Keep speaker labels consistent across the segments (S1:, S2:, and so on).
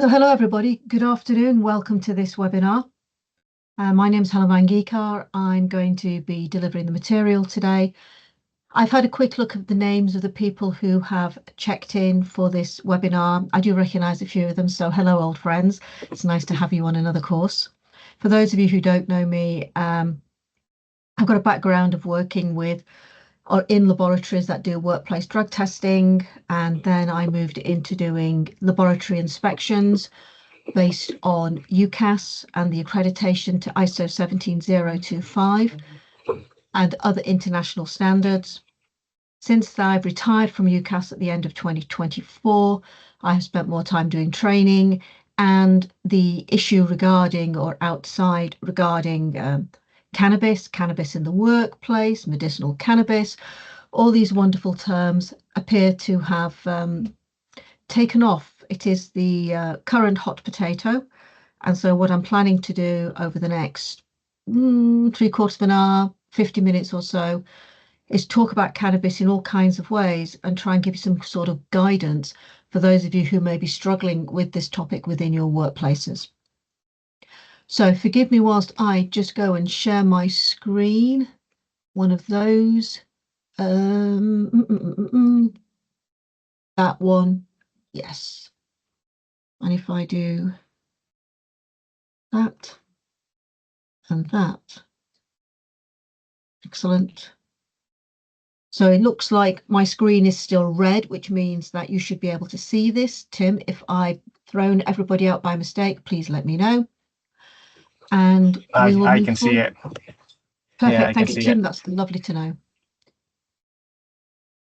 S1: So hello everybody, good afternoon, welcome to this webinar. My name is Helen Vangikar. I'm going to be delivering the material today. I've had a quick look at the names of the people who have checked in for this webinar. I do recognise a few of them, so hello old friends. It's nice to have you on another course. For those of you who don't know me, I've got a background of working with or in laboratories that do workplace drug testing, and then I moved into doing laboratory inspections based on UCAS and the accreditation to ISO 17025 and other international standards. Since I've retired from UCAS at the end of 2024, I have spent more time doing training, and the issue regarding cannabis in the workplace, medicinal cannabis, all these wonderful terms appear to have taken off. It is the current hot potato. And so what I'm planning to do over the next 3/4 of an hour, 50 minutes or so, is talk about cannabis in all kinds of ways and try and give you some sort of guidance for those of you who may be struggling with this topic within your workplaces. So forgive me whilst I just go and share my screen. One of those. That one. Yes. And if I do that and that. Excellent. So it looks like my screen is still red, which means that you should be able to see this. Tim, if I've thrown everybody out by mistake, please let me know. And
S2: I can see it.
S1: Perfect. Thank you, Tim. That's lovely to know.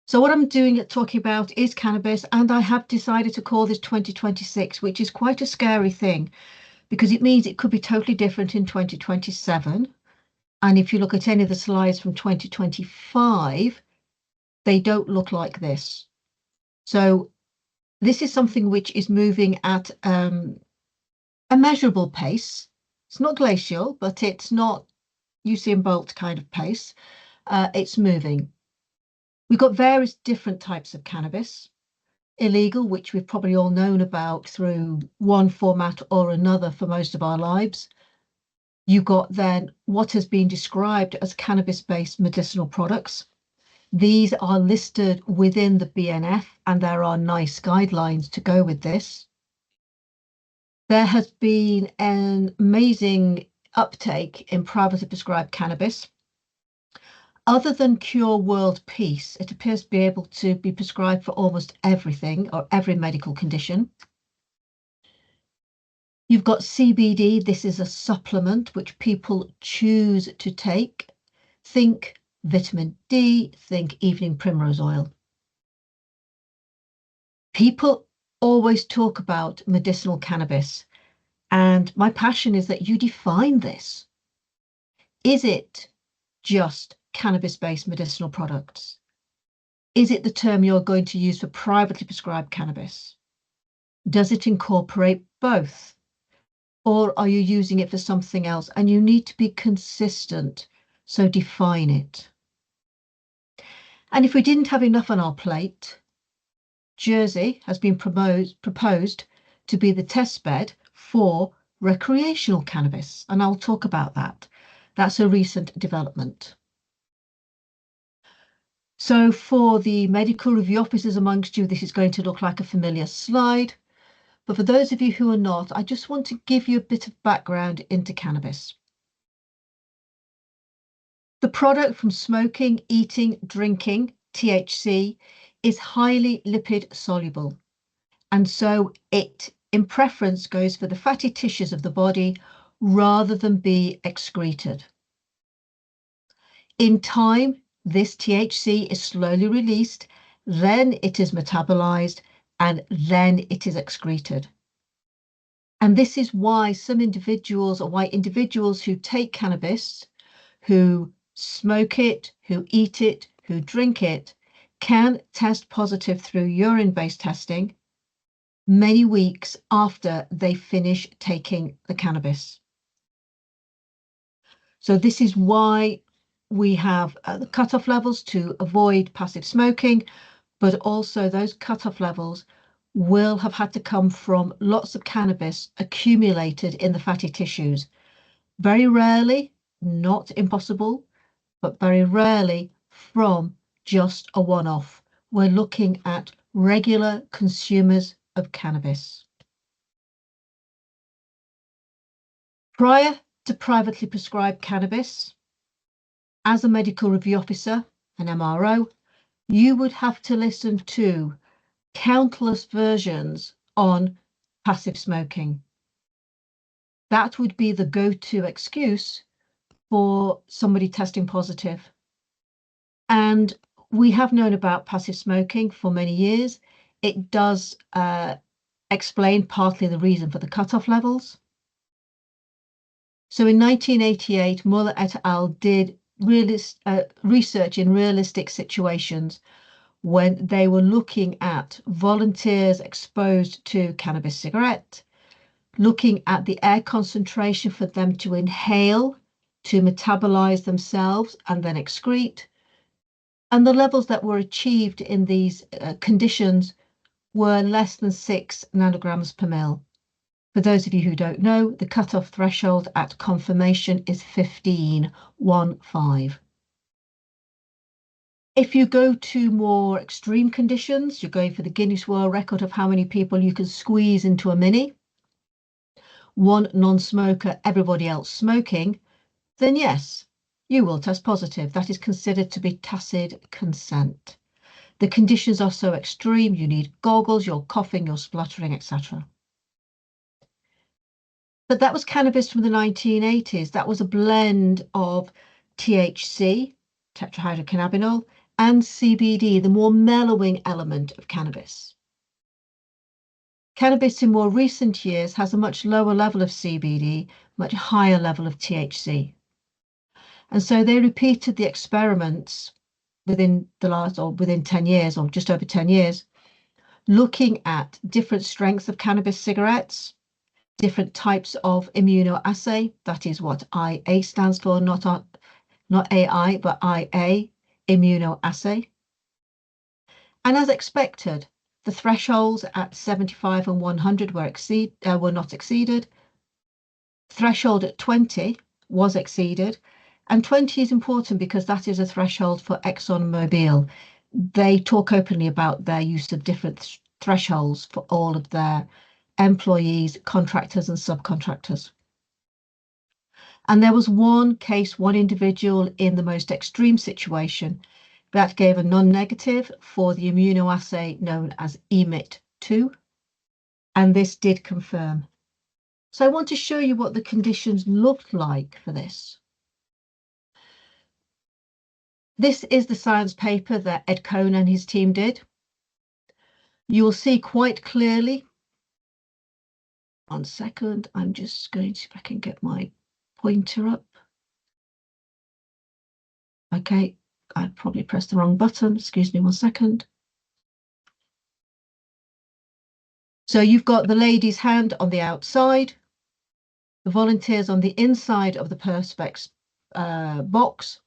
S1: So what I'm talking about is cannabis, and I have decided to call this 2026, which is quite a scary thing because it means it could be totally different in 2027. And if you look at any of the slides from 2025, they don't look like this. So this is something which is moving at a measurable pace. It's not glacial, but it's not Usain Bolt kind of pace. It's moving. We've got various different types of cannabis. Illegal, which we've probably all known about through one format or another for most of our lives. You've got then what has been described as cannabis-based medicinal products. These are listed within the BNF, and there are nice guidelines to go with this. There has been an amazing uptake in privately prescribed cannabis. Other than cure world peace, it appears to be able to be prescribed for almost everything or every medical condition. You've got CBD. This is a supplement which people choose to take. Think vitamin D, think evening primrose oil. People always talk about medicinal cannabis, and my passion is that you define this. Is it just cannabis-based medicinal products? Is it the term you're going to use for privately prescribed cannabis? Does it incorporate both? Or are you using it for something else? And you need to be consistent, so define it. And if we didn't have enough on our plate, Jersey has been proposed to be the test bed for recreational cannabis, and I'll talk about that. That's a recent development. So for the medical review officers amongst you, this is going to look like a familiar slide. But for those of you who are not, I just want to give you a bit of background into cannabis. The product from smoking, eating, drinking, THC, is highly lipid soluble. And so it, in preference, goes for the fatty tissues of the body rather than be excreted. In time, this THC is slowly released, then it is metabolized, and then it is excreted. And this is why individuals who take cannabis, who smoke it, who eat it, who drink it, can test positive through urine-based testing many weeks after they finish taking the cannabis. So this is why we have the cutoff levels to avoid passive smoking, but also those cutoff levels will have had to come from lots of cannabis accumulated in the fatty tissues. Very rarely, not impossible, but very rarely from just a one-off. We're looking at regular consumers of cannabis. Prior to privately prescribed cannabis, as a medical review officer, an MRO, you would have to listen to countless versions on passive smoking. That would be the go-to excuse for somebody testing positive. And we have known about passive smoking for many years. It does explain partly the reason for the cutoff levels. So in 1988, Muller et al. Did research in realistic situations when they were looking at volunteers exposed to cannabis cigarette, looking at the air concentration for them to inhale, to metabolize themselves and then excrete. And the levels that were achieved in these conditions were less than 6 nanograms per mil. For those of you who don't know, the cutoff threshold at confirmation is 15. If you go to more extreme conditions, you're going for the Guinness World Record of how many people you can squeeze into a mini, one non-smoker, everybody else smoking, then yes, you will test positive. That is considered to be tacit consent. The conditions are so extreme, you need goggles, you're coughing, you're spluttering, etc. But that was cannabis from the 1980s. That was a blend of THC, tetrahydrocannabinol, and CBD, the more mellowing element of cannabis. Cannabis in more recent years has a much lower level of CBD, much higher level of THC. And so they repeated the experiments within 10 years, or just over 10 years, looking at different strengths of cannabis cigarettes, different types of immunoassay. That is what IA stands for, not AI, but IA, immunoassay. And as expected, the thresholds at 75 and 100 were not exceeded. Threshold at 20 was exceeded. And 20 is important because that is a threshold for ExxonMobil. They talk openly about their use of different thresholds for all of their employees, contractors and subcontractors. And there was one case, one individual in the most extreme situation that gave a non-negative for the immunoassay known as EMIT2, and this did confirm. So I want to show you what the conditions looked like for this. This is the science paper that Ed Cohn and his team did. You will see quite clearly. 1 second, I'm just going to see if I can get my pointer up. Okay, I probably pressed the wrong button. Excuse me 1 second. So you've got the lady's hand on the outside, the volunteers on the inside of the perspex box.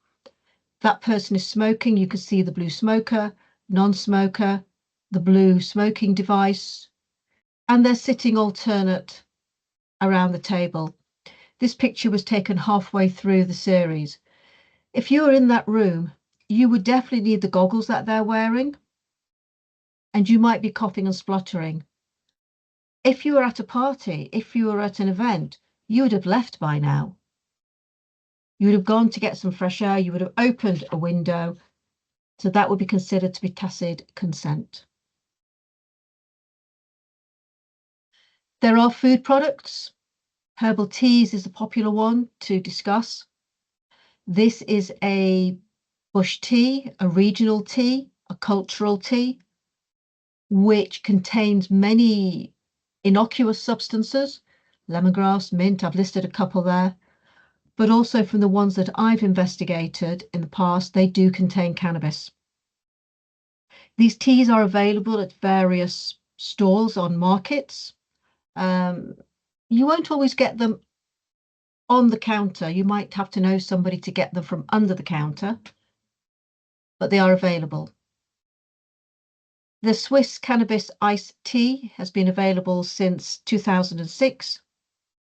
S1: That person is smoking. You can see the blue smoker, non-smoker, the blue smoking device, and they're sitting alternate around the table. This picture was taken halfway through the series. If you were in that room, you would definitely need the goggles that they're wearing, and you might be coughing and spluttering. If you were at a party, if you were at an event, you would have left by now. You would have gone to get some fresh air, you would have opened a window, so that would be considered to be tacit consent. There are food products. Herbal teas is a popular one to discuss. This is a bush tea, a regional tea, a cultural tea, which contains many innocuous substances, lemongrass, mint, I've listed a couple there, but also from the ones that I've investigated in the past, they do contain cannabis. These teas are available at various stalls on markets. You won't always get them on the counter. You might have to know somebody to get them from under the counter, but they are available. The Swiss cannabis iced tea has been available since 2006.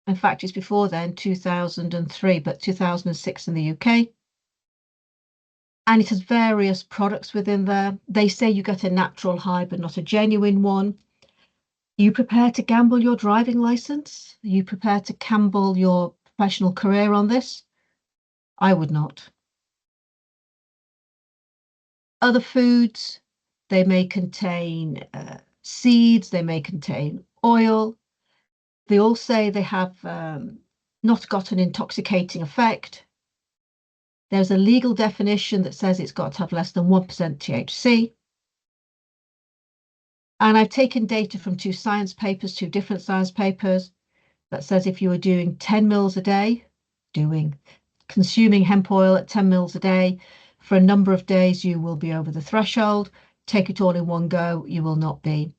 S1: In fact, it's before then, 2003, but 2006 in the UK. And it has various products within there. They say you get a natural high, but not a genuine one. Are you prepared to gamble your driving license? Are you prepared to gamble your professional career on this? I would not. Other foods, they may contain seeds, they may contain oil. They all say they have not got an intoxicating effect. There's a legal definition that says it's got to have less than 1% THC. And I've taken data from two different science papers, that says if you are doing 10 mils a day, consuming hemp oil at 10 mils a day, for a number of days, you will be over the threshold. Take it all in one go, you will not be.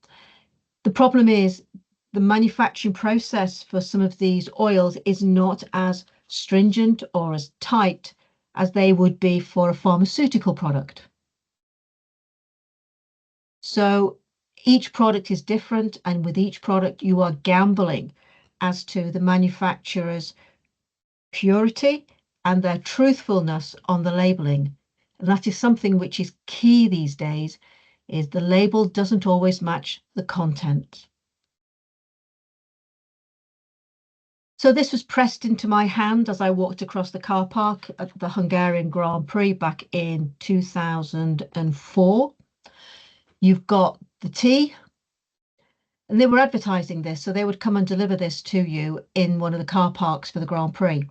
S1: The problem is the manufacturing process for some of these oils is not as stringent or as tight as they would be for a pharmaceutical product. So each product is different, and with each product, you are gambling as to the manufacturer's purity and their truthfulness on the labeling. And that is something which is key these days, is the label doesn't always match the content. So this was pressed into my hand as I walked across the car park at the Hungarian Grand Prix back in 2004. You've got the tea, and they were advertising this, so they would come and deliver this to you in one of the car parks for the Grand Prix.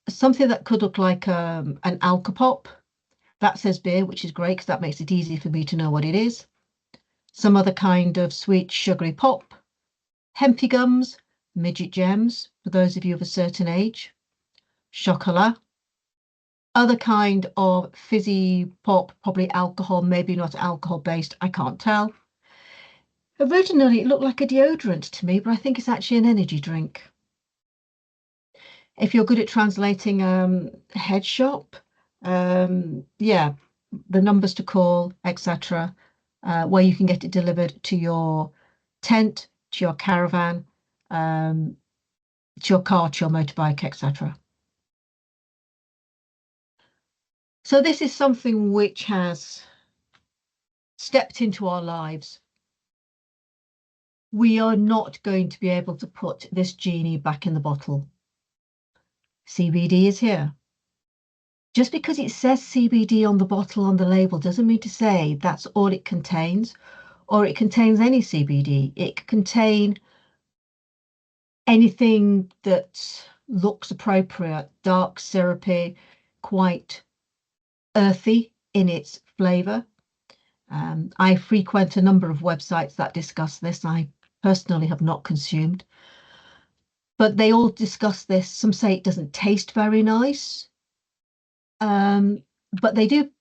S1: Something that could look like an alcopop. That says beer, which is great because that makes it easy for me to know what it is. Some other kind of sweet sugary pop, hempy gums, midget gems, for those of you of a certain age, chocolat, other kind of fizzy pop, probably alcohol, maybe not alcohol based, I can't tell. Originally, it looked like a deodorant to me, but I think it's actually an energy drink. If you're good at translating head shop, yeah, the numbers to call, etc., where you can get it delivered to your tent, to your caravan, to your car, to your motorbike, etc. So this is something which has stepped into our lives. We are not going to be able to put this genie back in the bottle. CBD is here. Just because it says CBD on the bottle, on the label, doesn't mean to say that's all it contains, or it contains any CBD. It can contain anything that looks appropriate, dark, syrupy, quite earthy in its flavour. I frequent a number of websites that discuss this. I personally have not consumed, but they all discuss this. Some say it doesn't taste very nice, but they do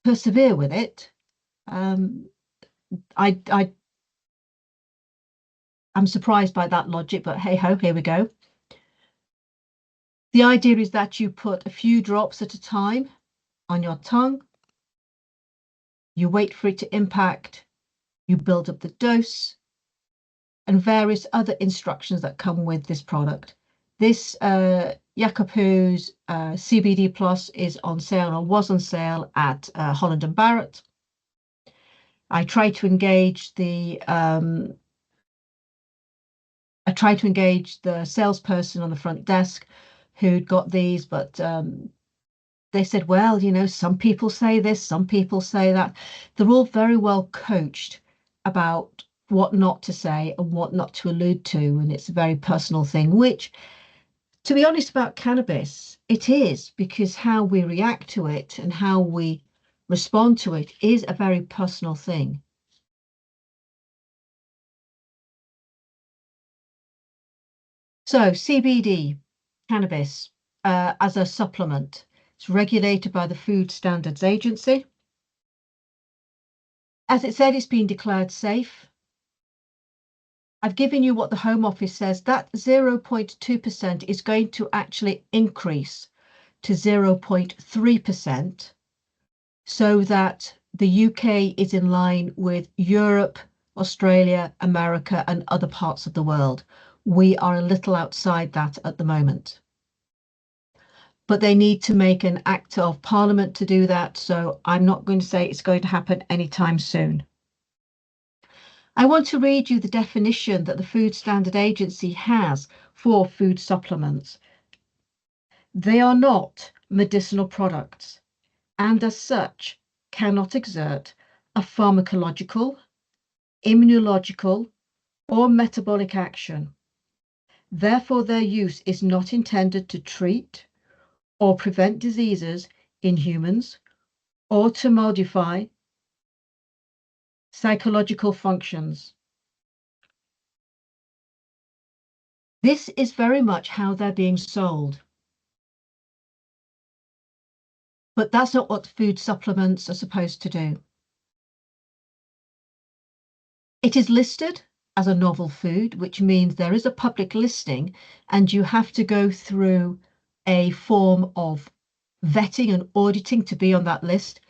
S1: persevere with it. I'm surprised by that logic, but hey ho, here we go. The idea is that you put a few drops at a time on your tongue, you wait for it to impact, you build up the dose, and various other instructions that come with this product. This Yakupu's CBD Plus is on sale, or was on sale at Holland and Barrett. I tried to engage the salesperson on the front desk who'd got these, but they said, well, you know, some people say this, some people say that. They're all very well coached about what not to say and what not to allude to, and it's a very personal thing, which, to be honest about cannabis, it is, because how we react to it and how we respond to it is a very personal thing. So CBD, cannabis, as a supplement, it's regulated by the Food Standards Agency. As it said, it's been declared safe. I've given you what the Home Office says. That 0.2% is going to actually increase to 0.3%, so that the UK is in line with Europe, Australia, America, and other parts of the world. We are a little outside that at the moment. But they need to make an act of parliament to do that, so I'm not going to say it's going to happen anytime soon. I want to read you the definition that the Food Standard Agency has for food supplements. They are not medicinal products, and as such cannot exert a pharmacological, immunological, or metabolic action. Therefore, their use is not intended to treat or prevent diseases in humans or to modify psychological functions. This is very much how they're being sold. But that's not what food supplements are supposed to do. It is listed as a novel food, which means there is a public listing and you have to go through a form of vetting and auditing to be on that list.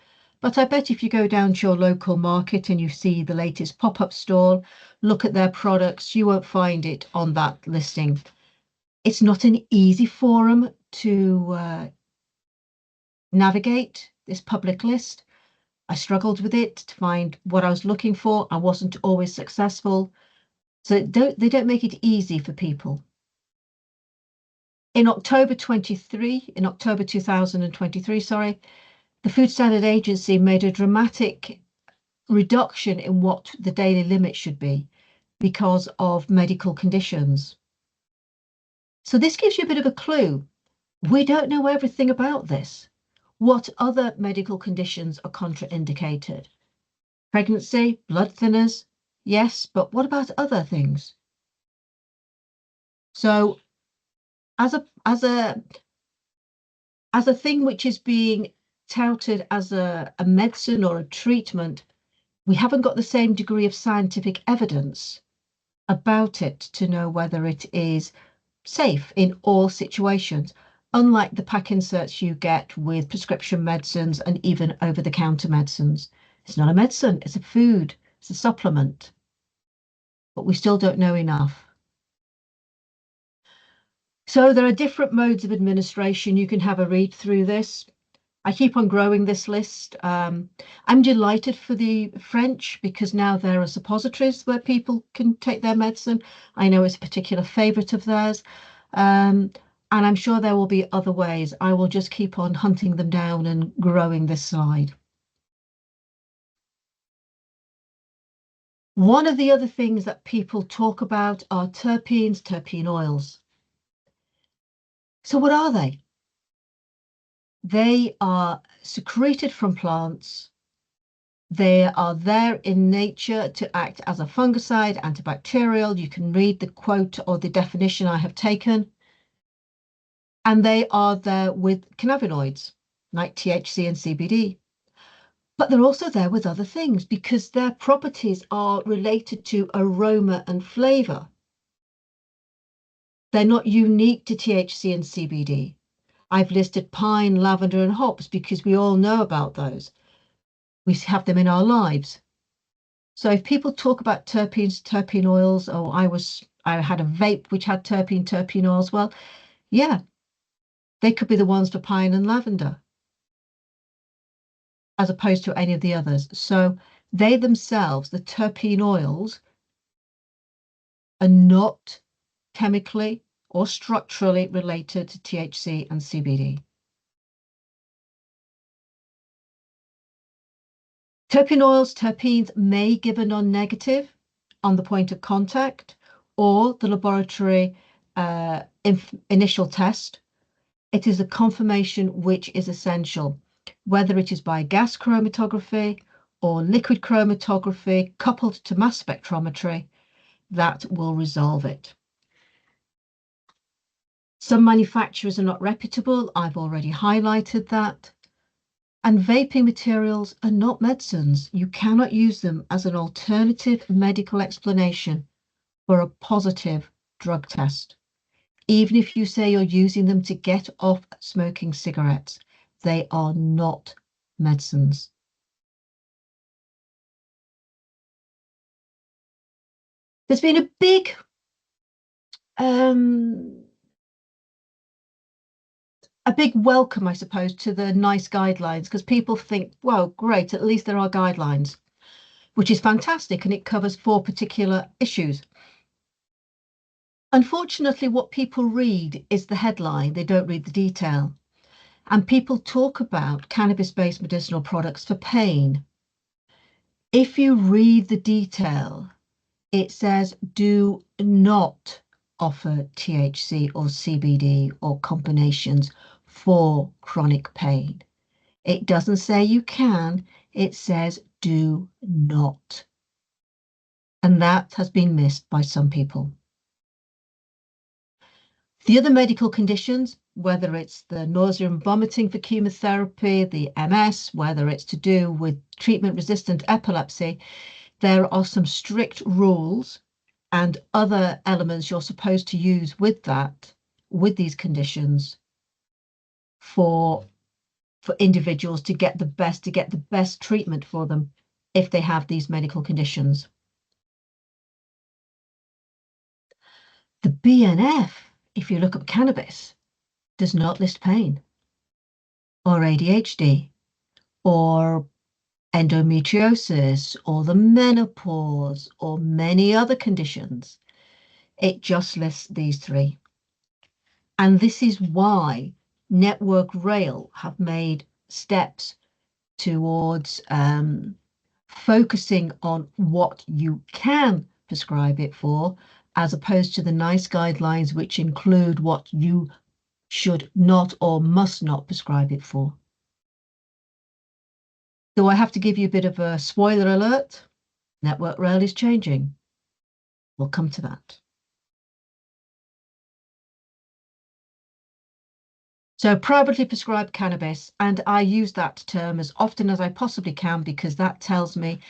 S1: But I bet if you go down to your local market and you see the latest pop-up stall, look at their products, you won't find it on that listing. It's not an easy forum to navigate this public list. I struggled with it to find what I was looking for. I wasn't always successful. So they don't make it easy for people. In October 2023, sorry, the Food Standard Agency made a dramatic reduction in what the daily limit should be because of medical conditions. So this gives you a bit of a clue. We don't know everything about this. What other medical conditions are contraindicated? Pregnancy, blood thinners, yes, but what about other things? So as a thing which is being touted as a medicine or a treatment, we haven't got the same degree of scientific evidence about it to know whether it is safe in all situations, unlike the pack inserts you get with prescription medicines and even over-the-counter medicines. It's not a medicine, it's a food, it's a supplement, but we still don't know enough. So there are different modes of administration. You can have a read through this. I keep on growing this list. I'm delighted for the French because now there are suppositories where people can take their medicine. I know it's a particular favourite of theirs. And I'm sure there will be other ways. I will just keep on hunting them down and growing this slide. One of the other things that people talk about are terpenes, terpene oils. So what are they? They are secreted from plants. They are there in nature to act as a fungicide, antibacterial. You can read the quote or the definition I have taken. And they are there with cannabinoids like THC and CBD. But they're also there with other things because their properties are related to aroma and flavor. They're not unique to THC and CBD. I've listed pine, lavender, and hops because we all know about those. We have them in our lives. So if people talk about terpenes, terpene oils, or I had a vape which had terpene oils, well, yeah, they could be the ones for pine and lavender, as opposed to any of the others. So they themselves, the terpene oils, are not chemically or structurally related to THC and CBD. Terpene oils, terpenes may give a non-negative on the point of contact or the laboratory initial test. It is a confirmation which is essential, whether it is by gas chromatography or liquid chromatography coupled to mass spectrometry, that will resolve it. Some manufacturers are not reputable. I've already highlighted that. And vaping materials are not medicines. You cannot use them as an alternative medical explanation for a positive drug test. Even if you say you're using them to get off smoking cigarettes, they are not medicines. There's been a big um, welcome, I suppose, to the NICE guidelines, because people think, well, great, at least there are guidelines, which is fantastic, and it covers 4 particular issues. Unfortunately, what people read is the headline, they don't read the detail. And people talk about cannabis-based medicinal products for pain. If you read the detail, it says do not offer THC or CBD or combinations for chronic pain. It doesn't say you can, it says do not. And that has been missed by some people. The other medical conditions, whether it's the nausea and vomiting for chemotherapy, the MS, whether it's to do with treatment-resistant epilepsy, there are some strict rules and other elements you're supposed to use with that, with these conditions, for individuals to get the best treatment for them if they have these medical conditions. The BNF, if you look up cannabis, does not list pain or ADHD or endometriosis or the menopause or many other conditions. It just lists these 3. And this is why Network Rail have made steps towards focusing on what you can prescribe it for, as opposed to the NICE guidelines, which include what you should not or must not prescribe it for. So I have to give you a bit of a spoiler alert. Network Rail is changing. We'll come to that. So privately prescribed cannabis, and I use that term as often as I possibly can because that tells me,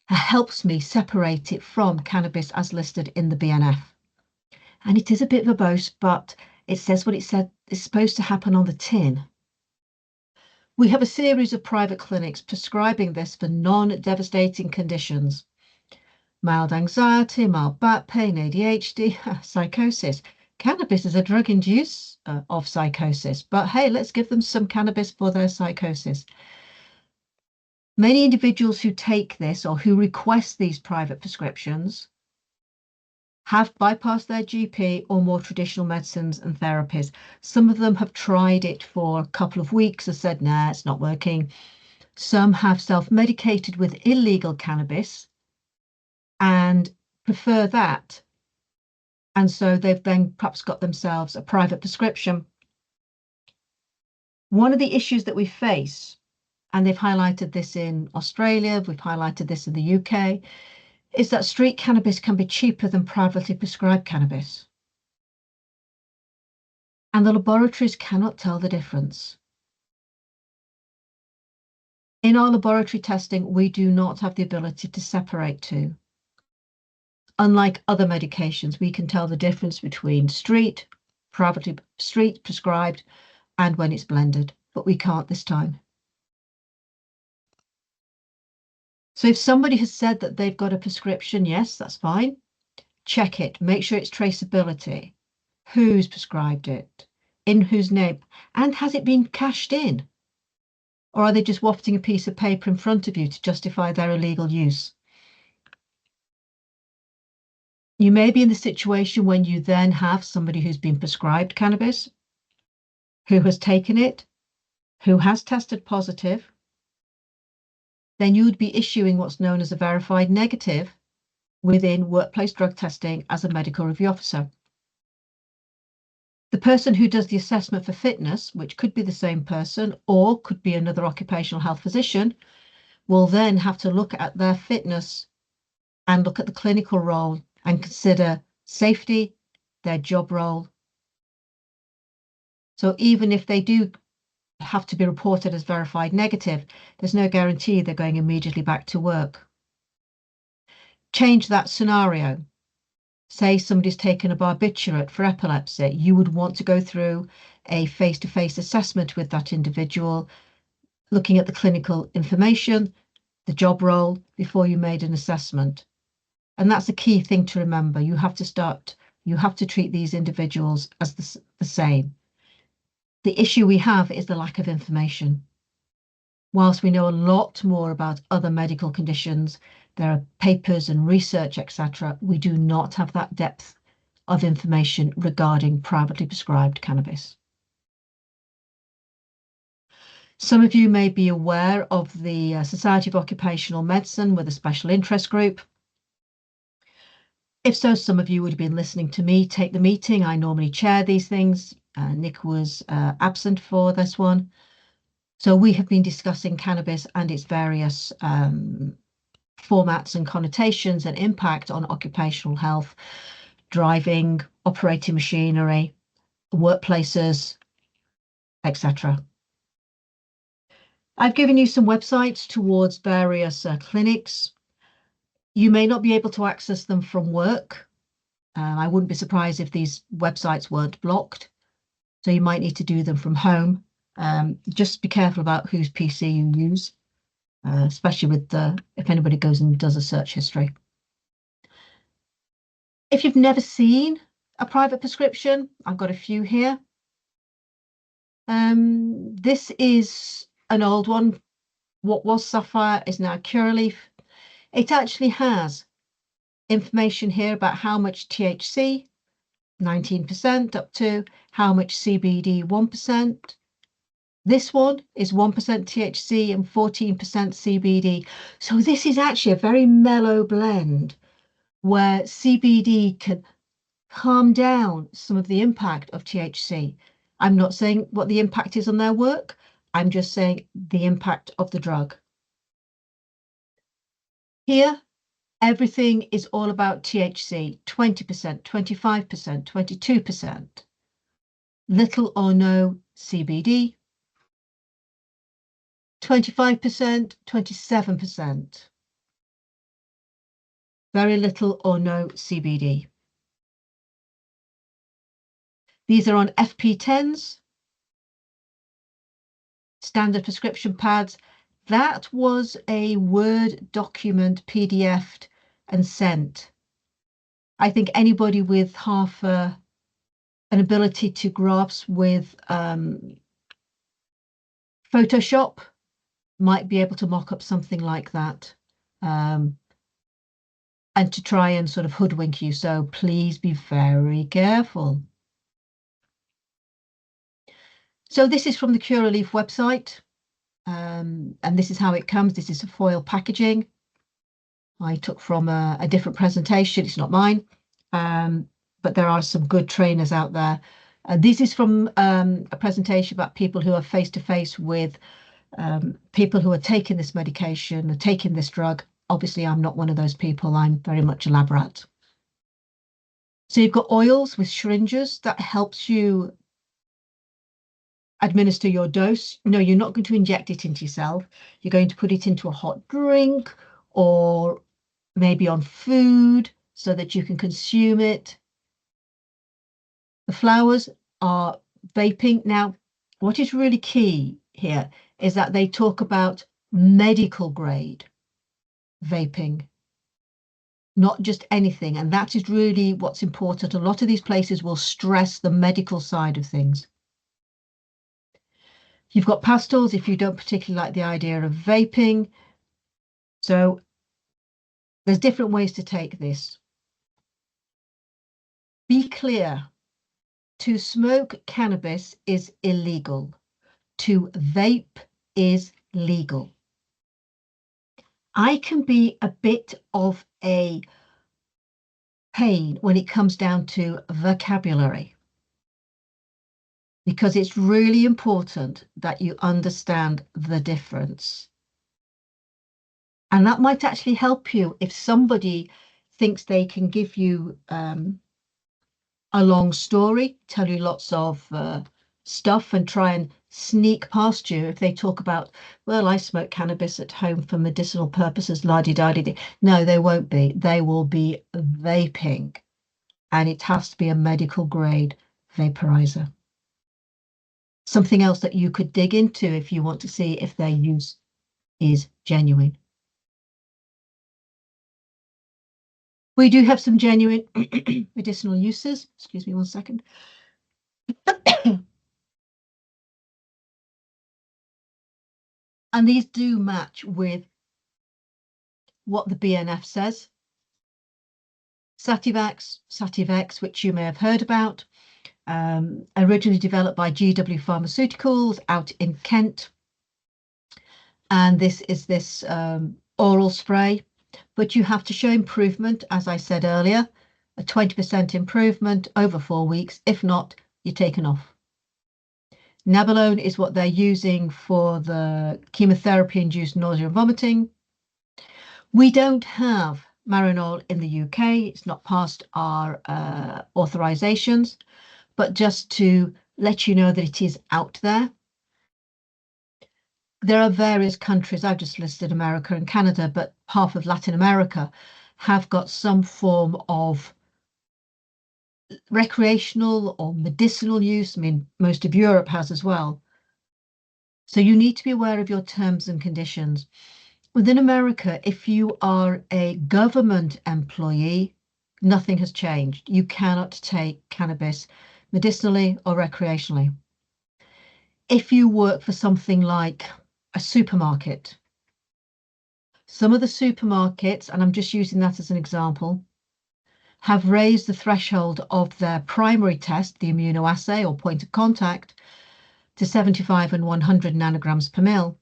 S1: helps me separate it from cannabis as listed in the BNF. And it is a bit verbose, but it says what it said is supposed to happen on the tin. We have a series of private clinics prescribing this for non-devastating conditions. Mild anxiety, mild back pain, ADHD, psychosis. Cannabis is a drug-induced use of psychosis, but hey, let's give them some cannabis for their psychosis. Many individuals who take this or who request these private prescriptions have bypassed their GP or more traditional medicines and therapies. Some of them have tried it for a couple of weeks and said, nah, it's not working. Some have self-medicated with illegal cannabis and prefer that. And so they've then perhaps got themselves a private prescription. One of the issues that we face, and they've highlighted this in Australia, we've highlighted this in the UK, is that street cannabis can be cheaper than privately prescribed cannabis. And the laboratories cannot tell the difference. In our laboratory testing, we do not have the ability to separate 2. Unlike other medications, we can tell the difference between street prescribed, and when it's blended, but we can't this time. So if somebody has said that they've got a prescription, yes, that's fine. Check it, make sure it's traceability. Who's prescribed it? In whose name? And has it been cashed in? Or are they just wafting a piece of paper in front of you to justify their illegal use? You may be in the situation when you then have somebody who's been prescribed cannabis, who has taken it, who has tested positive, then you would be issuing what's known as a verified negative within workplace drug testing as a medical review officer. The person who does the assessment for fitness, which could be the same person or could be another occupational health physician, will then have to look at their fitness and look at the clinical role and consider safety, their job role. So even if they do have to be reported as verified negative, there's no guarantee they're going immediately back to work. Change that scenario. Say somebody's taken a barbiturate for epilepsy, you would want to go through a face-to-face assessment with that individual, looking at the clinical information, the job role, before you made an assessment. And that's a key thing to remember. You have to treat these individuals as the same. The issue we have is the lack of information. Whilst we know a lot more about other medical conditions, there are papers and research, etc., we do not have that depth of information regarding privately prescribed cannabis. Some of you may be aware of the Society of Occupational Medicine with a special interest group. If so, some of you would have been listening to me take the meeting. I normally chair these things. Nick was absent for this one. So we have been discussing cannabis and its various formats and connotations and impact on occupational health, driving, operating machinery, workplaces, etc. I've given you some websites towards various clinics. You may not be able to access them from work. I wouldn't be surprised if these websites weren't blocked. So you might need to do them from home. Just be careful about whose PC you use, especially with if anybody goes and does a search history. If you've never seen a private prescription, I've got a few here. This is an old one. What was Sapphire is now Curaleaf. It actually has information here about how much THC, 19%, up to how much CBD, 1%. This one is 1% THC and 14% CBD. So this is actually a very mellow blend where CBD can calm down some of the impact of THC. I'm not saying what the impact is on their work. I'm just saying the impact of the drug. Here, everything is all about THC, 20%, 25%, 22%. Little or no CBD, 25%, 27%. Very little or no CBD. These are on FP10s, standard prescription pads. That was a Word document PDF'd and sent. I think anybody with half an ability to grasp with Photoshop might be able to mock up something like that and to try and sort of hoodwink you. So please be very careful. So this is from the Curaleaf website. And this is how it comes. This is a foil packaging. I took from a different presentation. It's not mine, but there are some good trainers out there. This is from a presentation about people who are face-to-face with people who are taking this medication, are taking this drug. Obviously, I'm not one of those people. I'm very much a lab rat. So you've got oils with syringes that helps you administer your dose. No, you're not going to inject it into yourself. You're going to put it into a hot drink or maybe on food so that you can consume it. The flowers are vaping. Now, what is really key here is that they talk about medical grade vaping, not just anything. And that is really what's important. A lot of these places will stress the medical side of things. You've got pastels if you don't particularly like the idea of vaping. So there's different ways to take this. Be clear, to smoke cannabis is illegal. To vape is legal. I can be a bit of a pain when it comes down to vocabulary, because it's really important that you understand the difference. And that might actually help you if somebody thinks they can give you a long story, tell you lots of stuff and try and sneak past you if they talk about, well, I smoke cannabis at home for medicinal purposes, la-di-da-di-di. No, they won't be. They will be vaping, and it has to be a medical grade vaporizer. Something else that you could dig into if you want to see if their use is genuine. We do have some genuine medicinal uses. Excuse me one second. And these do match with what the BNF says. Sativex, which you may have heard about, originally developed by GW Pharmaceuticals out in Kent. And this is this oral spray, but you have to show improvement, as I said earlier, a 20% improvement over 4 weeks. If not, you're taken off. Nabilone is what they're using for the chemotherapy-induced nausea and vomiting. We don't have Marinol in the UK. It's not past our authorizations, but just to let you know that it is out there. There are various countries, I've just listed America and Canada, but half of Latin America have got some form of recreational or medicinal use. I mean, most of Europe has as well. So you need to be aware of your terms and conditions. Within America, if you are a government employee, nothing has changed. You cannot take cannabis medicinally or recreationally. If you work for something like a supermarket, some of the supermarkets, and I'm just using that as an example, have raised the threshold of their primary test, the immunoassay or point of contact, to 75 and 100 nanograms per mil.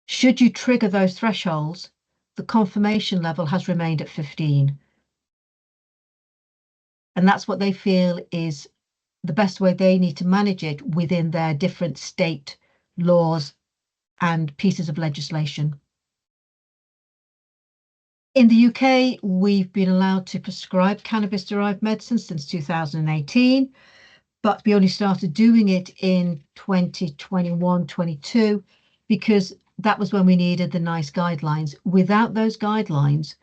S1: Should you trigger those thresholds, the confirmation level has remained at 15. And that's what they feel is the best way they need to manage it within their different state laws and pieces of legislation. In the UK, we've been allowed to prescribe cannabis-derived medicines since 2018, but we only started doing it in 2021-22 because that was when we needed the NICE guidelines. Without those guidelines,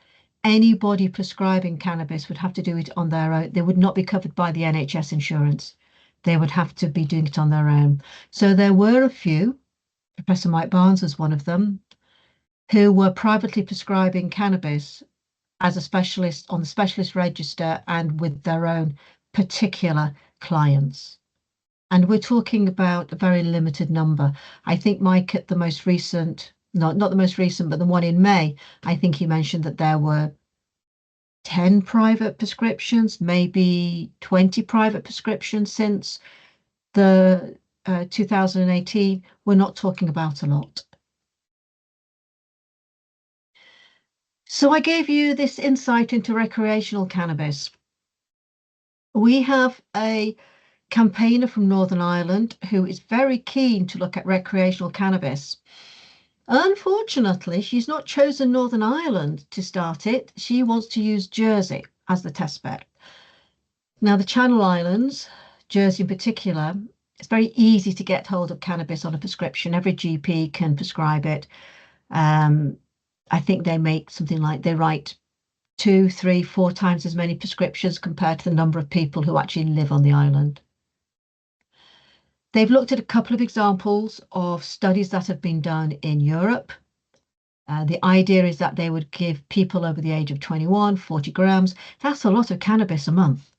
S1: anybody prescribing cannabis would have to do it on their own. They would not be covered by the NHS insurance. They would have to be doing it on their own. So there were a few, Professor Mike Barnes was one of them, who were privately prescribing cannabis as a specialist on the specialist register and with their own particular clients. And we're talking about a very limited number. I think Mike at the most recent, not the most recent, but the one in May, I think he mentioned that there were 10 private prescriptions, maybe 20 private prescriptions since the 2018. We're not talking about a lot. So I gave you this insight into recreational cannabis. We have a campaigner from Northern Ireland who is very keen to look at recreational cannabis. Unfortunately, she's not chosen Northern Ireland to start it. She wants to use Jersey as the test bed. Now, the Channel Islands, Jersey in particular, it's very easy to get hold of cannabis on a prescription. Every GP can prescribe it. I think they make something like they write 2, 3, 4 times as many prescriptions compared to the number of people who actually live on the island. They've looked at a couple of examples of studies that have been done in Europe. The idea is that they would give people over the age of 21, 40 grams. That's a lot of cannabis a month.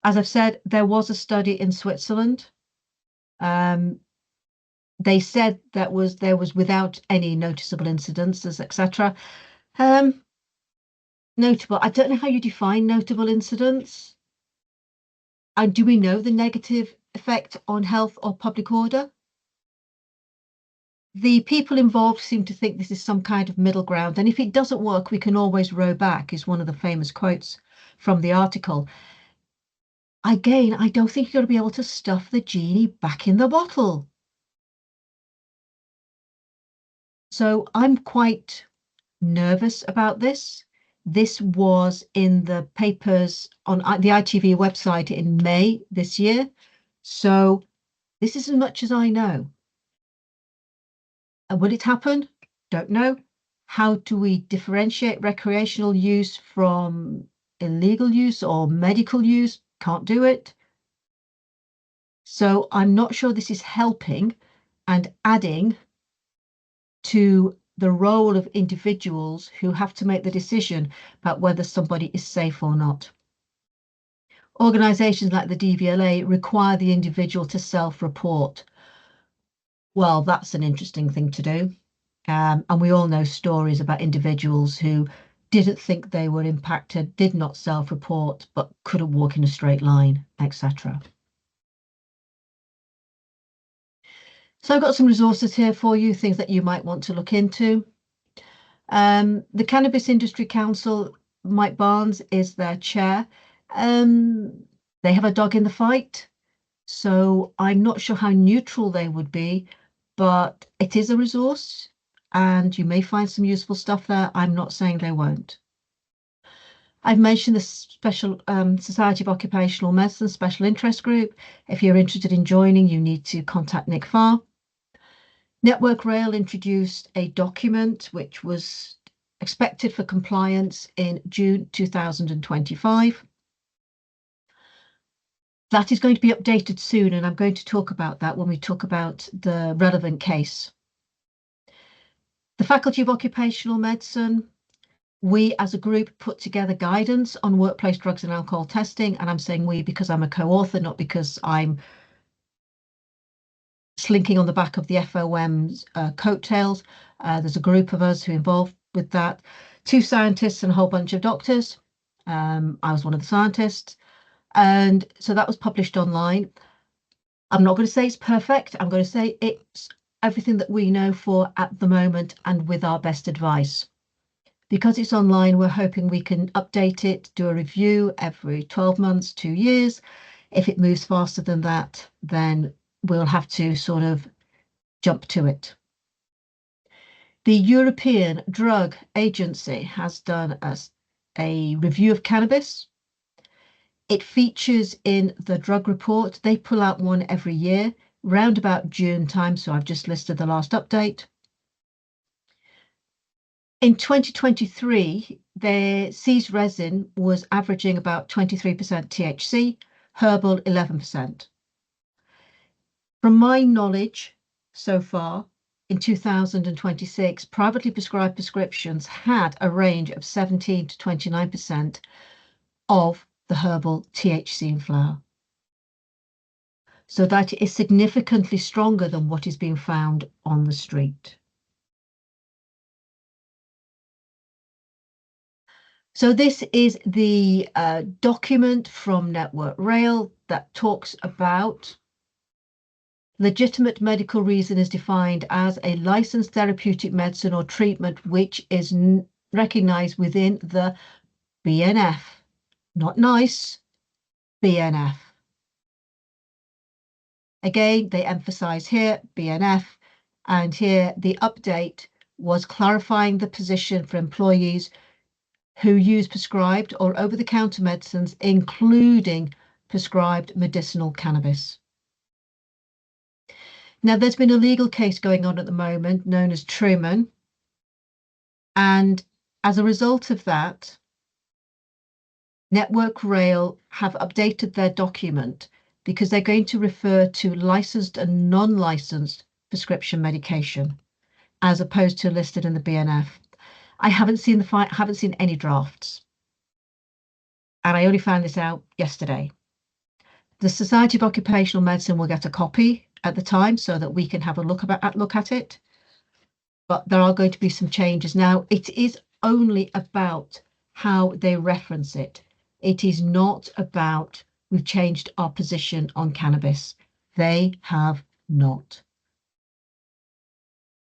S1: As I've said, there was a study in Switzerland. They said that there was without any noticeable incidences, etc. Notable, I don't know how you define notable incidents. And do we know the negative effect on health or public order? The people involved seem to think this is some kind of middle ground. And if it doesn't work, we can always row back, is one of the famous quotes from the article. Again, I don't think you're going to be able to stuff the genie back in the bottle. So I'm quite nervous about this. This was in the papers on the ITV website in May this year. So this is as much as I know. And will it happen? Don't know. How do we differentiate recreational use from illegal use or medical use? Can't do it. So I'm not sure this is helping and adding to the role of individuals who have to make the decision about whether somebody is safe or not. Organisations like the DVLA require the individual to self-report. Well, that's an interesting thing to do. And we all know stories about individuals who didn't think they were impacted, did not self-report, but couldn't walk in a straight line, etc. So I've got some resources here for you, things that you might want to look into. The Cannabis Industry Council, Mike Barnes is their chair. They have a dog in the fight, so I'm not sure how neutral they would be, but it is a resource and you may find some useful stuff there. I'm not saying they won't. I've mentioned the Special Society of Occupational Medicine Special Interest Group. If you're interested in joining, you need to contact Nick Farr. Network Rail introduced a document which was expected for compliance in June 2025. That is going to be updated soon, and I'm going to talk about that when we talk about the relevant case. The Faculty of Occupational Medicine, we as a group put together guidance on workplace drugs and alcohol testing, and I'm saying we because I'm a co-author, not because I'm slinking on the back of the FOM's coattails. There's a group of us who are involved with that, 2 scientists and a whole bunch of doctors. I was one of the scientists, and so that was published online. I'm not going to say it's perfect. I'm going to say it's everything that we know for at the moment and with our best advice. Because it's online, we're hoping we can update it, do a review every 12 months, 2 years. If it moves faster than that, then we'll have to sort of jump to it. The European Drug Agency has done a review of cannabis. It features in the drug report. They pull out one every year, round about June time, so I've just listed the last update. In 2023, their seized resin was averaging about 23% THC, herbal 11%. From my knowledge so far, in 2026, privately prescribed prescriptions had a range of 17 to 29% of the herbal THC in flower. So that is significantly stronger than what is being found on the street. So this is the document from Network Rail that talks about legitimate medical reason is defined as a licensed therapeutic medicine or treatment which is recognized within the BNF, not NICE, BNF. Again, they emphasize here BNF, and here the update was clarifying the position for employees who use prescribed or over-the-counter medicines, including prescribed medicinal cannabis. Now, there's been a legal case going on at the moment known as Truman, and as a result of that, Network Rail have updated their document because they're going to refer to licensed and non-licensed prescription medication as opposed to listed in the BNF. I haven't seen any drafts, and I only found this out yesterday. The Society of Occupational Medicine will get a copy at the time so that we can have a look at it. But there are going to be some changes. Now, it is only about how they reference it. It is not about we've changed our position on cannabis. They have not.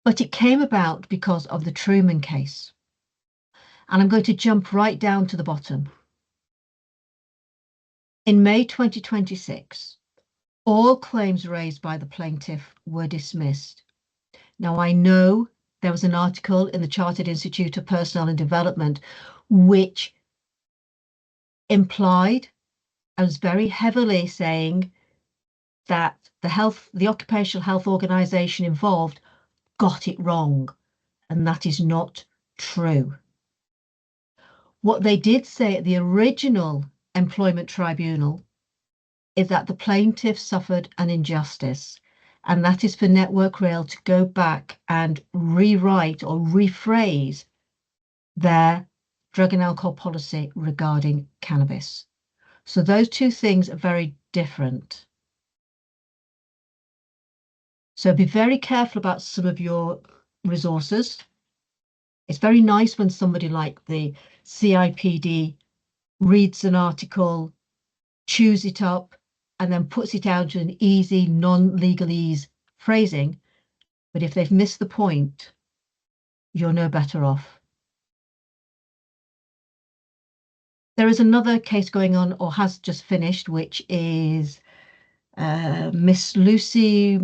S1: But it came about because of the Truman case. And I'm going to jump right down to the bottom. In May 2026, all claims raised by the plaintiff were dismissed. Now, I know there was an article in the Chartered Institute of Personnel and Development which implied and was very heavily saying that the Occupational Health Organisation involved got it wrong, and that is not true. What they did say at the original employment tribunal is that the plaintiff suffered an injustice And that is for Network Rail to go back and rewrite or rephrase their drug and alcohol policy regarding cannabis. So those two things are very different. So be very careful about some of your resources. It's very nice when somebody like the CIPD reads an article, chews it up, and then puts it out to an easy, non-legalese phrasing. But if they've missed the point, you're no better off. There is another case going on, or has just finished, which is Miss Lucy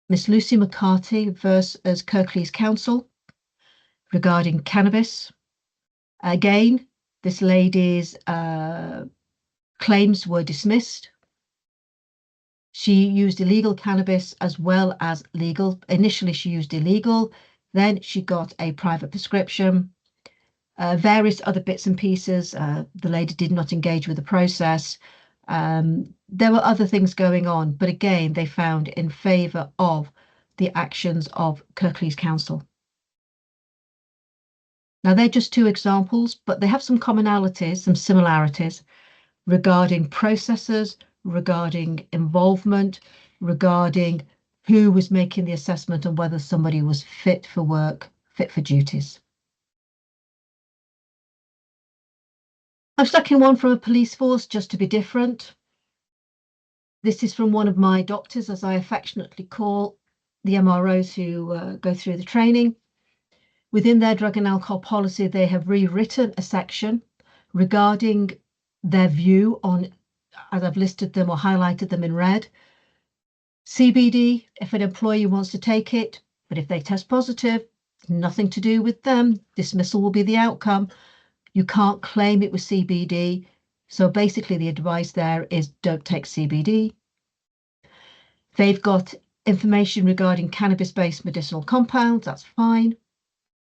S1: McCarthy versus Kirklees Council regarding cannabis. Again, this lady's claims were dismissed. She used illegal cannabis as well as legal. Initially, she used illegal. Then she got a private prescription. Various other bits and pieces. The lady did not engage with the process. There were other things going on, but again, they found in favour of the actions of Kirklees Council. Now, they're just two examples, but they have some commonalities, some similarities regarding processes, regarding involvement, regarding who was making the assessment and whether somebody was fit for work, fit for duties. I've stuck in one from a police force just to be different. This is from one of my doctors, as I affectionately call the MROs who go through the training. Within their drug and alcohol policy, they have rewritten a section regarding their view on, as I've listed them or highlighted them in red, CBD, if an employee wants to take it, but if they test positive, nothing to do with them, dismissal will be the outcome. You can't claim it was CBD. So basically the advice there is don't take CBD. They've got information regarding cannabis-based medicinal compounds, that's fine.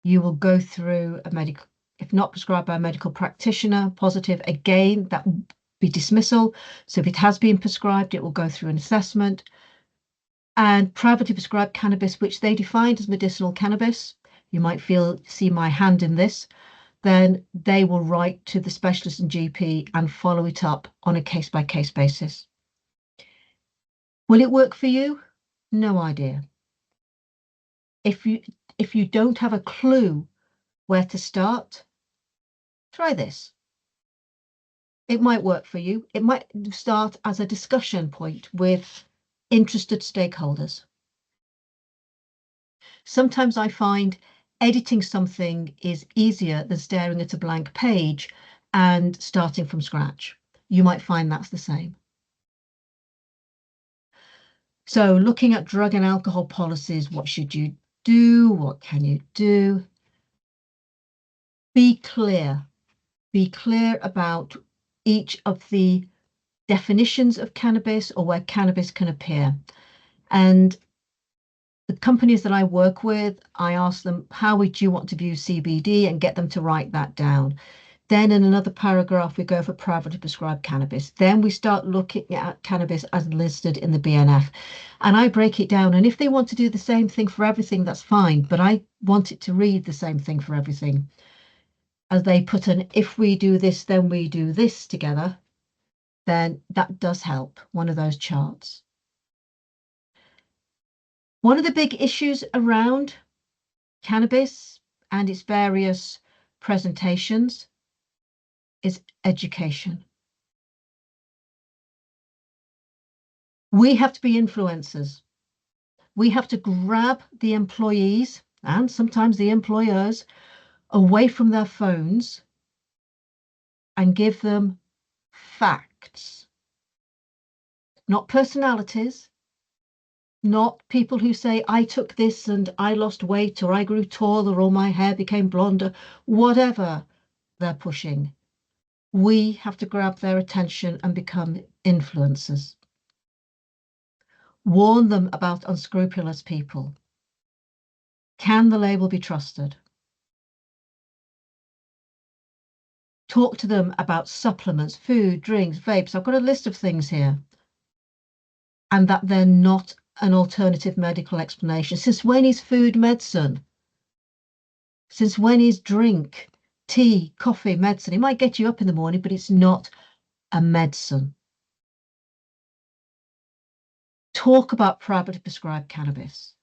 S1: You will go through a medical, if not prescribed by a medical practitioner, positive, again, that will be dismissal. So if it has been prescribed, it will go through an assessment. And privately prescribed cannabis, which they defined as medicinal cannabis, you might see my hand in this, then they will write to the specialist and GP and follow it up on a case-by-case basis. Will it work for you? No idea. If you don't have a clue where to start, try this. It might work for you. It might start as a discussion point with interested stakeholders. Sometimes I find editing something is easier than staring at a blank page and starting from scratch. You might find that's the same. So looking at drug and alcohol policies, what should you do? What can you do? Be clear. Be clear about each of the definitions of cannabis or where cannabis can appear. And the companies that I work with, I ask them, how would you want to view CBD, and get them to write that down. Then in another paragraph, we go for privately prescribed cannabis. Then we start looking at cannabis as listed in the BNF. And I break it down. And if they want to do the same thing for everything, that's fine. But I want it to read the same thing for everything. As they put an, if we do this, then we do this together, then that does help, one of those charts. One of the big issues around cannabis and its various presentations is education. We have to be influencers. We have to grab the employees and sometimes the employers away from their phones and give them facts, not personalities, not people who say, I took this and I lost weight, or I grew taller, or my hair became blonder, whatever they're pushing. We have to grab their attention and become influencers. Warn them about unscrupulous people. Can the label be trusted? Talk to them about supplements, food, drinks, vapes. I've got a list of things here. and that they're not an alternative medical explanation. Since when is food medicine? Since when is drink, tea, coffee, medicine? It might get you up in the morning, but it's not a medicine. Talk about privately prescribed cannabis.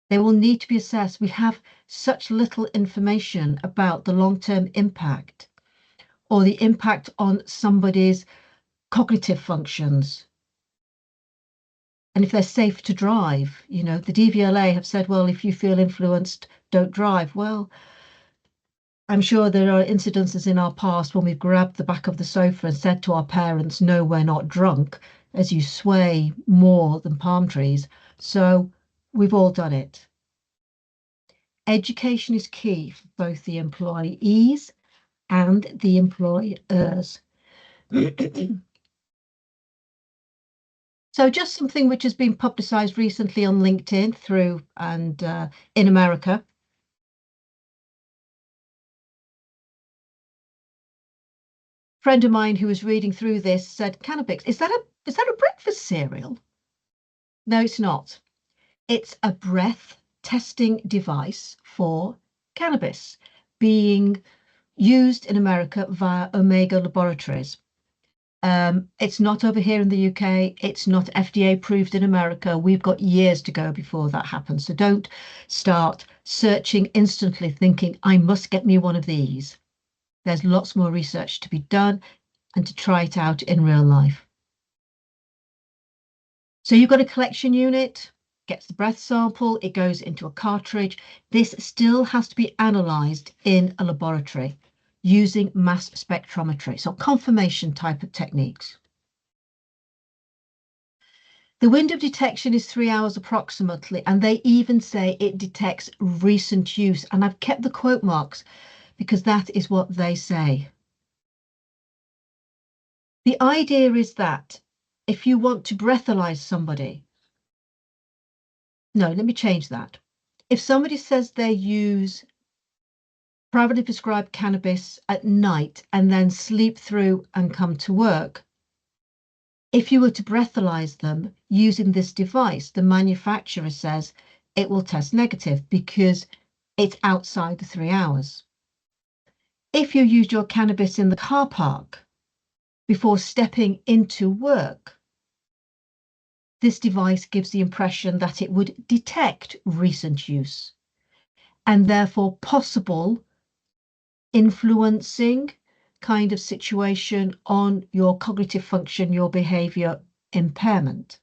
S1: They will need to be assessed. We have such little information about the long-term impact or the impact on somebody's cognitive functions. And if they're safe to drive, you know, the DVLA have said, well, if you feel influenced, don't drive. Well, I'm sure there are incidences in our past when we've grabbed the back of the sofa and said to our parents, no, we're not drunk, as you sway more than palm trees. So we've all done it. Education is key for both the employees and the employers. So just something which has been publicized recently on LinkedIn through and in America. A friend of mine who was reading through this said, Cannabis, is that a breakfast cereal? No, it's not. It's a breath testing device for cannabis being used in America via Omega Laboratories. It's not over here in the UK. It's not FDA approved in America. We've got years to go before that happens. So don't start searching instantly thinking, I must get me one of these. There's lots more research to be done and to try it out in real life. So you've got a collection unit, gets the breath sample, it goes into a cartridge. This still has to be analysed in a laboratory using mass spectrometry, so confirmation type of techniques. The window of detection is 3 hours approximately, and they even say it detects recent use. And I've kept the quote marks because that is what they say. The idea is that if you want to breathalyze somebody, no, let me change that. If somebody says they use privately prescribed cannabis at night and then sleep through and come to work, if you were to breathalyze them using this device, the manufacturer says it will test negative because it's outside the 3 hours. If you used your cannabis in the car park before stepping into work, this device gives the impression that it would detect recent use and therefore possible influencing kind of situation on your cognitive function, your behavior impairment.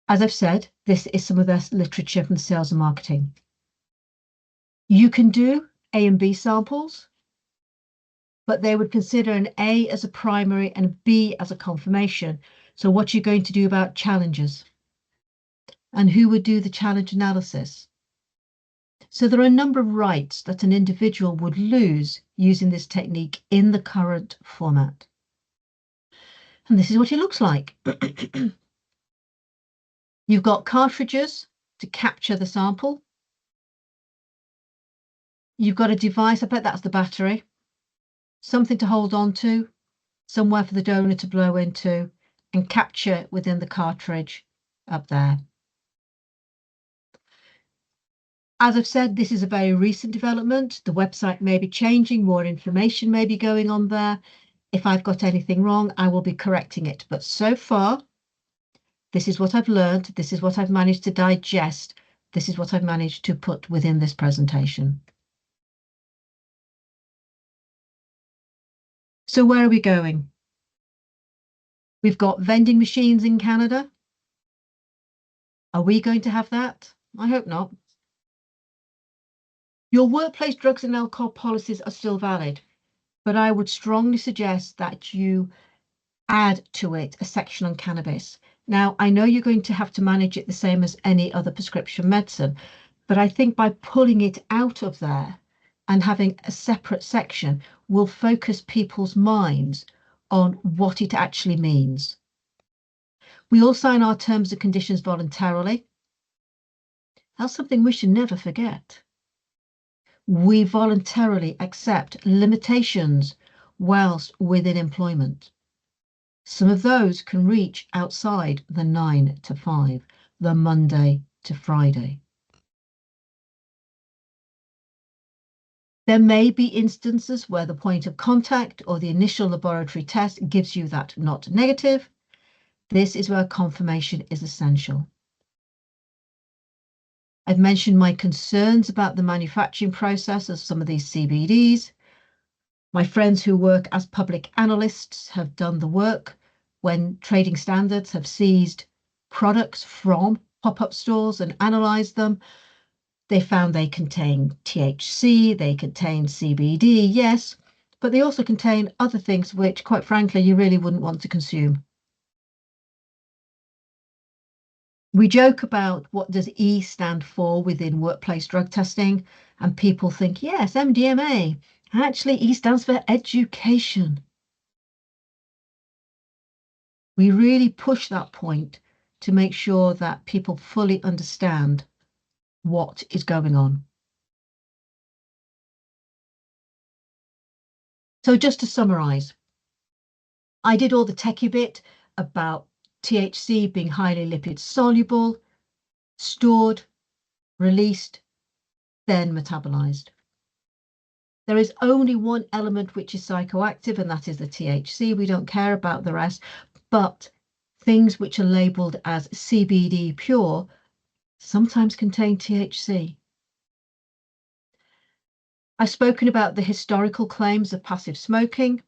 S1: As I've said, this is some of their literature from sales and marketing. You can do A and B samples, but they would consider an A as a primary and a B as a confirmation. So what you're going to do about challenges and who would do the challenge analysis. So there are a number of rights that an individual would lose using this technique in the current format. And this is what it looks like. You've got cartridges to capture the sample. You've got a device, I bet that's the battery, something to hold on to, somewhere for the donor to blow into and capture within the cartridge up there. As I've said, this is a very recent development. The website may be changing, more information may be going on there. If I've got anything wrong, I will be correcting it. But so far, this is what I've learned. This is what I've managed to digest. This is what I've managed to put within this presentation. So where are we going? We've got vending machines in Canada. Are we going to have that? I hope not. Your workplace drugs and alcohol policies are still valid, but I would strongly suggest that you add to it a section on cannabis. Now, I know you're going to have to manage it the same as any other prescription medicine, but I think by pulling it out of there and having a separate section will focus people's minds on what it actually means. We all sign our terms and conditions voluntarily. That's something we should never forget. We voluntarily accept limitations whilst within employment. Some of those can reach outside the 9 to 5, the Monday to Friday. There may be instances where the point of contact or the initial laboratory test gives you that not negative. This is where confirmation is essential. I've mentioned my concerns about the manufacturing process of some of these CBDs. My friends who work as public analysts have done the work when trading standards have seized products from pop-up stores and analysed them. They found they contain THC, they contain CBD, yes, but they also contain other things which, quite frankly, you really wouldn't want to consume. We joke about what does E stand for within workplace drug testing, and people think, yes, MDMA. Actually, E stands for education. We really push that point to make sure that people fully understand what is going on. So just to summarize, I did all the techie bit about THC being highly lipid soluble, stored, released, then metabolized. There is only one element which is psychoactive, and that is the THC. We don't care about the rest, but things which are labeled as CBD pure sometimes contain THC. I've spoken about the historical claims of passive smoking.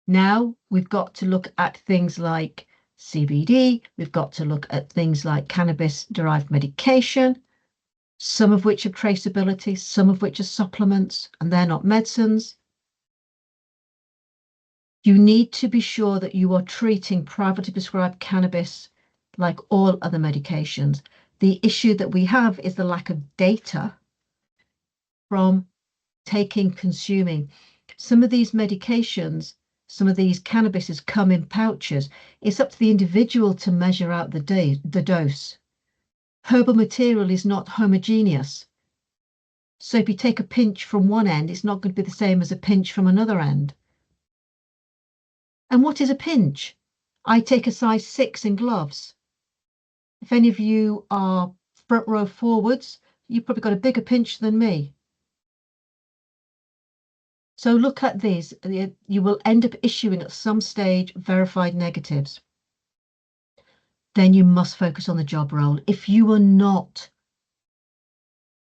S1: Now we've got to look at things like CBD, we've got to look at things like cannabis-derived medication, some of which have traceability, some of which are supplements, and they're not medicines. You need to be sure that you are treating privately prescribed cannabis like all other medications. The issue that we have is the lack of data from consuming. Some of these medications, some of these cannabises come in pouches. It's up to the individual to measure out the dose. Herbal material is not homogeneous. So if you take a pinch from one end, it's not going to be the same as a pinch from another end. And what is a pinch? I take a size 6 in gloves. If any of you are front row forwards, you've probably got a bigger pinch than me. So look at these. You will end up issuing at some stage verified negatives. Then you must focus on the job role. If you are not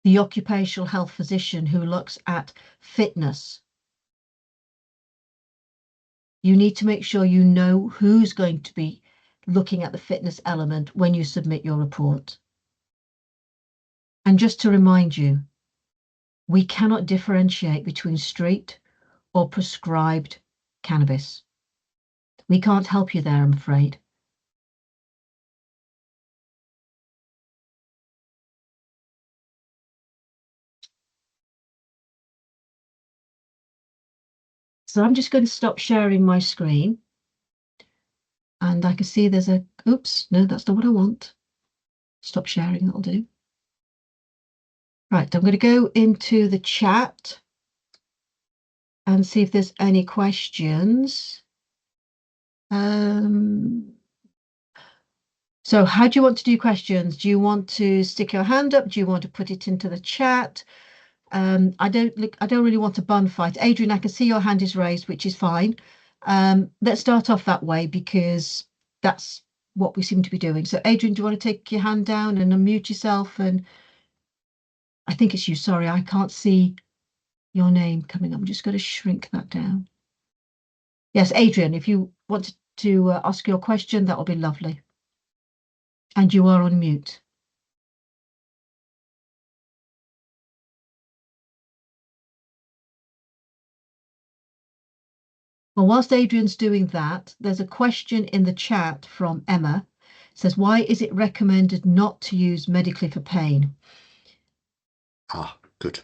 S1: the occupational health physician who looks at fitness, you need to make sure you know who's going to be looking at the fitness element when you submit your report. And just to remind you, we cannot differentiate between street or prescribed cannabis. We can't help you there, I'm afraid. So I'm just going to stop sharing my screen. And I can see there's a, oops, no, that's not what I want. Stop sharing, that'll do. Right, I'm going to go into the chat and see if there's any questions. So how do you want to do questions? Do you want to stick your hand up? Do you want to put it into the chat? I don't really want a bun fight. Adrian, I can see your hand is raised, which is fine. Let's start off that way because that's what we seem to be doing. So Adrian, do you want to take your hand down and unmute yourself? And I think it's you. Sorry, I can't see your name coming up. I'm just going to shrink that down. Yes, Adrian, if you want to ask your question, that will be lovely. And you are on mute. Well, whilst Adrian's doing that, there's a question in the chat from Emma. It says, why is it recommended not to use medically for pain?
S2: Ah, good.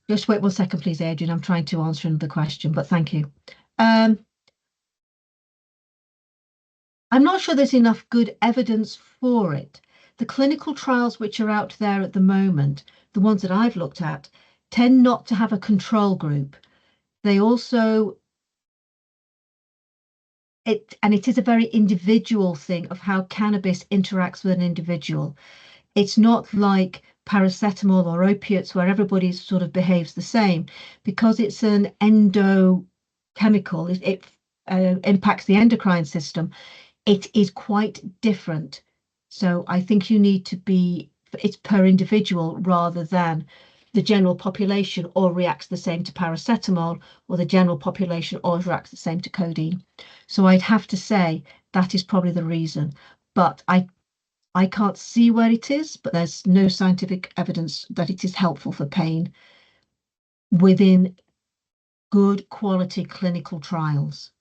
S1: Just wait 1 second, please, Adrian. I'm trying to answer another question, but thank you. I'm not sure there's enough good evidence for it. The clinical trials which are out there at the moment, the ones that I've looked at, tend not to have a control group. They also, it is a very individual thing of how cannabis interacts with an individual. It's not like paracetamol or opiates where everybody sort of behaves the same, because it's an endochemical. It impacts the endocrine system. It is quite different. So I think you need to be, it's per individual rather than the general population all reacts the same to paracetamol, or the general population all reacts the same to codeine. So I'd have to say that is probably the reason. But I can't see where it is, but there's no scientific evidence that it is helpful for pain within good quality clinical trials.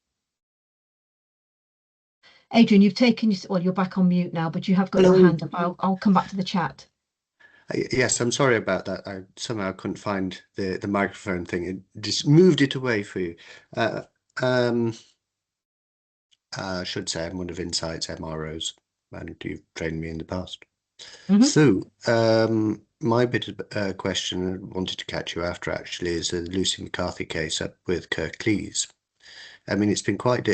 S1: Adrian, you've taken your, well, you're back on mute now, but you have got your
S2: Hello.
S1: hand up. I'll come back to the chat.
S2: Yes, I'm sorry about that. I somehow couldn't find the microphone thing. It just moved it away for you. Uh, um, I should say I'm one of Insight's MROs, and you've trained me in the past.
S1: Mhm.
S2: So, my bit of question I wanted to catch you after actually is the Lucy McCarthy case up with Kirk Cleese. I mean, it's been quite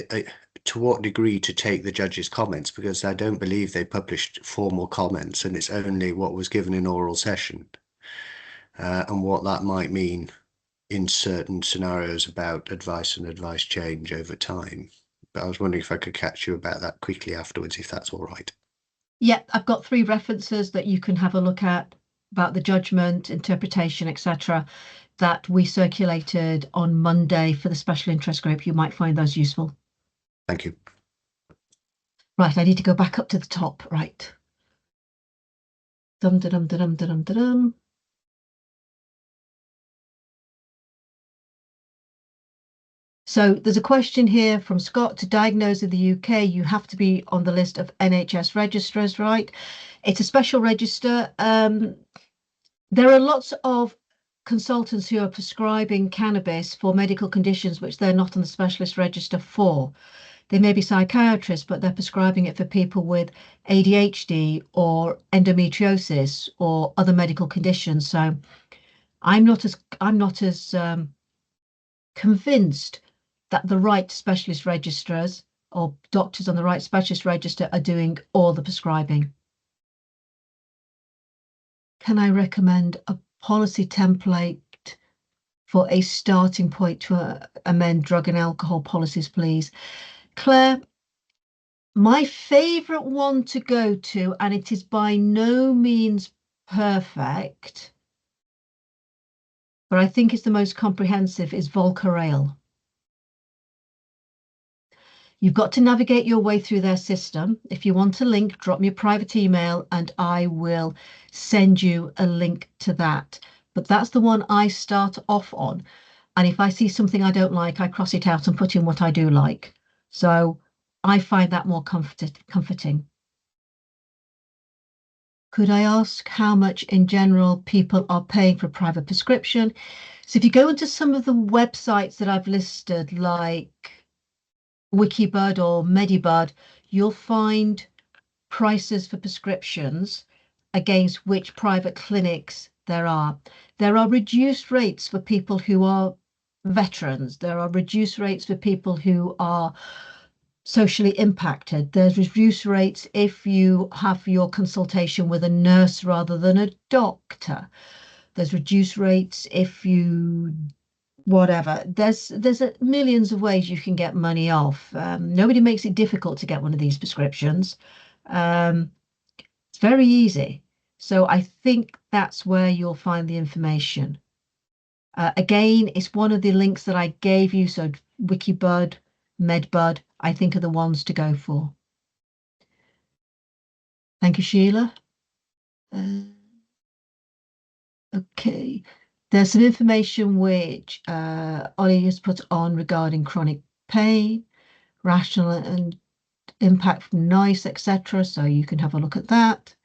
S2: to what degree to take the judge's comments, because I don't believe they published formal comments and it's only what was given in oral session, and what that might mean in certain scenarios about advice and advice change over time. But I was wondering if I could catch you about that quickly afterwards, if that's all right.
S1: Yeah, I've got 3 references that you can have a look at about the judgment, interpretation, etc., that we circulated on Monday for the special interest group. You might find those useful.
S2: Thank you.
S1: Right, I need to go back up to the top. Right. Dum dum dum dum dum dum. So there's a question here from Scott. To diagnose in the UK, you have to be on the list of NHS registrars, right? It's a special register. There are lots of consultants who are prescribing cannabis for medical conditions which they're not on the specialist register for. They may be psychiatrists, but they're prescribing it for people with ADHD or endometriosis or other medical conditions. So I'm not as convinced that the right specialist registrars or doctors on the right specialist register are doing all the prescribing. Can I recommend a policy template for a starting point to amend drug and alcohol policies, please? Claire, my favorite one to go to, and it is by no means perfect, but I think it's the most comprehensive, is Volcarail. You've got to navigate your way through their system. If you want a link, drop me a private email and I will send you a link to that. But that's the one I start off on. And if I see something I don't like, I cross it out and put in what I do like. So I find that more comforting. Could I ask how much in general people are paying for a private prescription? So if you go into some of the websites that I've listed, like Wikibud or Medibud, you'll find prices for prescriptions against which private clinics there are. There are reduced rates for people who are veterans. There are reduced rates for people who are socially impacted. There's reduced rates if you have your consultation with a nurse rather than a doctor. There's reduced rates if you whatever. There's millions of ways you can get money off. Nobody makes it difficult to get one of these prescriptions. It's very easy. So I think that's where you'll find the information. Again, it's one of the links that I gave you. So Wikibud, Medbud, I think are the ones to go for. Thank you, Sheila. Okay. There's some information which Ollie has put on regarding chronic pain, rational and impact from noise, etc. So you can have a look at that.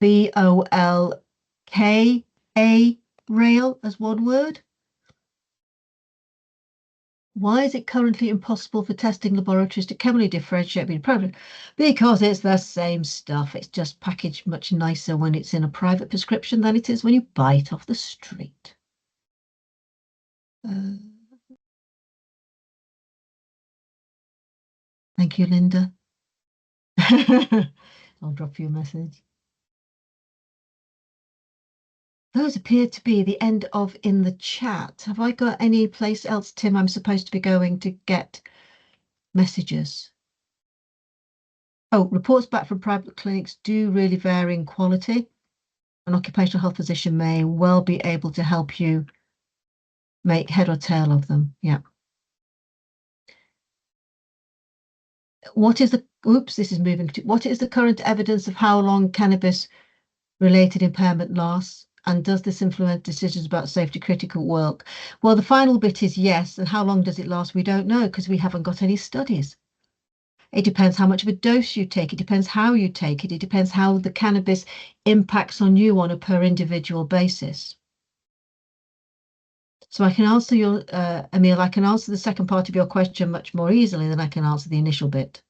S1: VOLKA rail as one word. Why is it currently impossible for testing laboratories to chemically differentiate between products? Because it's the same stuff. It's just packaged much nicer when it's in a private prescription than it is when you buy it off the street. Thank you, Linda. I'll drop you a message. Those appear to be the end of in the chat. Have I got any place else, Tim, I'm supposed to be going to get messages? Oh, reports back from private clinics do really vary in quality. An occupational health physician may well be able to help you make head or tail of them. Yeah. What is the, oops, this is moving to, what is the current evidence of how long cannabis related impairment lasts? And does this influence decisions about safety critical work? Well, the final bit is yes. And how long does it last? We don't know because we haven't got any studies. It depends how much of a dose you take. It depends how you take it. It depends how the cannabis impacts on you on a per individual basis. So I can answer your, Emil, I can answer the second part of your question much more easily than I can answer the initial bit.